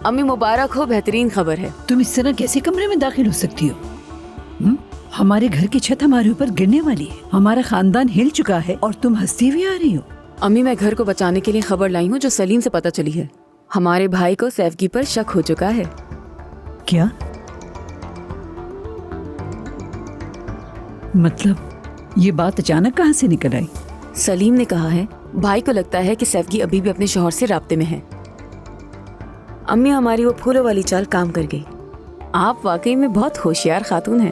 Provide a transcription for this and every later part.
अम्मी मुबारक हो, बेहतरीन खबर है। तुम इस तरह कैसे कमरे में दाखिल हो सकती हो? हमारे घर की छत हमारे ऊपर गिरने वाली है, हमारा खानदान हिल चुका है और तुम हंसती हुई आ रही हो। अम्मी मैं घर को बचाने के लिए खबर लाई हूँ जो सलीम से पता चली है। हमारे भाई को सैफगी पर शक हो चुका है। क्या मतलब ये बात अचानक कहाँ से निकल आई? सलीम ने कहा है भाई को लगता है कि सैफगी अभी भी अपने शौहर से राब्ते में है। अम्मी हमारी वो फूलों वाली चाल काम कर गई। आप वाकई में बहुत होशियार खातून हैं।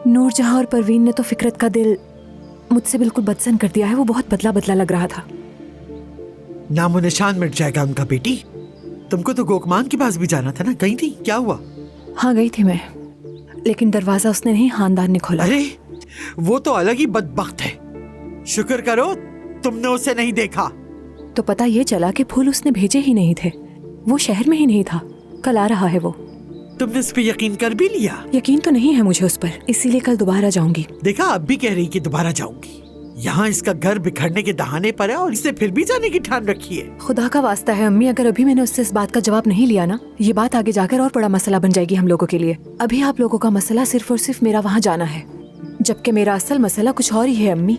नूरजहां और परवीन ने तो फिकरत का दिल मुझसे बिल्कुल बदसन कर दिया है। वो बहुत बदला बदला लग रहा था। नामो निशान मिट जाएगा उनका। बेटी तुमको तो गोकमान के पास भी जाना था ना, गई थी? क्या हुआ? हाँ गई थी मैं, लेकिन दरवाजा उसने नहीं, खानदान ने खोला। अरे वो तो अलग ही बदबख्त है। शुक्र करो तुमने उसे नहीं देखा। तो पता ये चला कि फूल उसने भेजे ही नहीं थे, वो शहर में ही नहीं था। कल आ रहा है वो। तुमने इस पे यकीन कर भी लिया? यकीन तो नहीं है मुझे उस पर, इसीलिए कल दोबारा जाऊंगी। देखा, अब भी कह रही कि दोबारा जाऊंगी। यहाँ इसका घर बिखरने के दहाने पर है और इसे फिर भी जाने की ठान रखी है। खुदा का वास्ता है अम्मी, अगर अभी मैंने उससे इस बात का जवाब नहीं लिया ना, ये बात आगे जाकर और बड़ा मसला बन जाएगी हम लोगों के लिए। अभी आप लोगों का मसला सिर्फ और सिर्फ मेरा वहाँ जाना है, जबकि मेरा असल मसला कुछ और ही है अम्मी।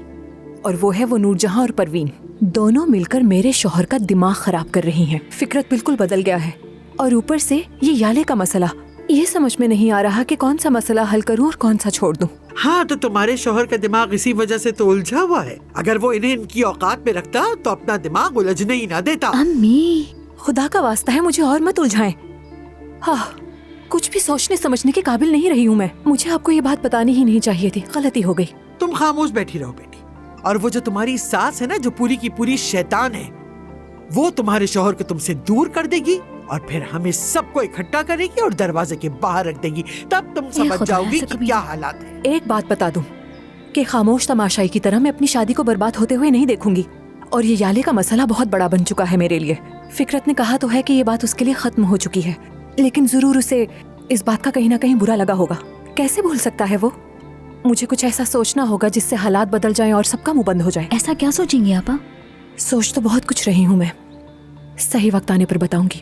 और वो है वो नूरजहां और परवीन दोनों मिलकर मेरे शौहर का दिमाग खराब कर रही हैं। फिकरत बिल्कुल बदल गया है और ऊपर से ये याले का मसला। ये समझ में नहीं आ रहा कि कौन सा मसला हल करूं और कौन सा छोड़ दूं। हाँ, तो तुम्हारे शौहर का दिमाग इसी वजह से तो उलझा हुआ है। अगर वो इन्हें इनकी औकात में रखता तो अपना दिमाग उलझने ही ना देता। अम्मी खुदा का वास्ता है मुझे और मत उलझाएं। हाँ, कुछ भी सोचने समझने के काबिल नहीं रही हूँ मैं। मुझे आपको ये बात बतानी ही नहीं चाहिए थी, गलती हो गई। तुम खामोश बैठी रहो बेटी। और वो जो तुम्हारी सास है ना, जो पूरी की पूरी शैतान है, वो तुम्हारे शौहर को तुमसे दूर कर देगी और फिर हमें सबको इकट्ठा करेगी और दरवाजे के बाहर रख देगी। तब तुम समझ जाओगी कि क्या हालात है। एक बात बता दूं कि खामोश तमाशाई की तरह मैं अपनी शादी को बर्बाद होते हुए नहीं देखूंगी। और ये याले का मसला बहुत बड़ा बन चुका है मेरे लिए। फिकरत ने कहा तो है कि ये बात उसके लिए खत्म हो चुकी है, लेकिन जरूर उसे इस बात का कहीं ना कहीं बुरा लगा होगा। कैसे भूल सकता है वो? मुझे कुछ ऐसा सोचना होगा जिससे हालात बदल जाएं और सबका मुंह बंद हो जाए। ऐसा क्या सोचेंगी आपा? सोच तो बहुत कुछ रही हूँ मैं, सही वक्त आने पर बताऊंगी।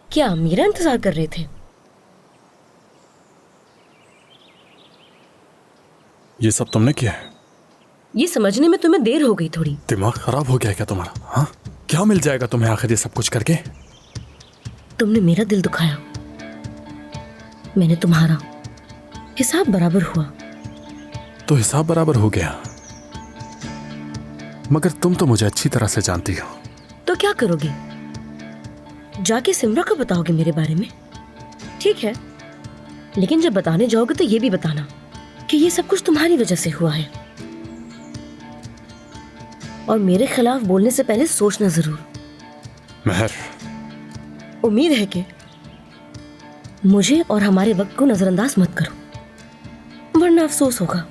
क्या मीरा इंतजार कर रहे थे? ये सब तुमने किया है? ये समझने में तुम्हें देर हो गई थोड़ी। दिमाग खराब हो गया क्या तुम्हारा? हाँ, क्या मिल जाएगा तुम्हें आखिर ये सब कुछ करके? तुमने मेरा दिल दुखाया, मैंने तुम्हारा। हिसाब बराबर हुआ। तो हिसाब बराबर हो गया, मगर तुम तो मुझे अच्छी तरह से जानती हो। तो क्या करोगे? जाके सिमरा को बताओगे मेरे बारे में? ठीक है, लेकिन जब बताने जाओगे तो ये भी बताना कि ये सब कुछ तुम्हारी वजह से हुआ है। और मेरे खिलाफ बोलने से पहले सोचना जरूर। महर, उम्मीद है कि मुझे और हमारे वक्त को नजरअंदाज मत करो, वरना अफसोस होगा।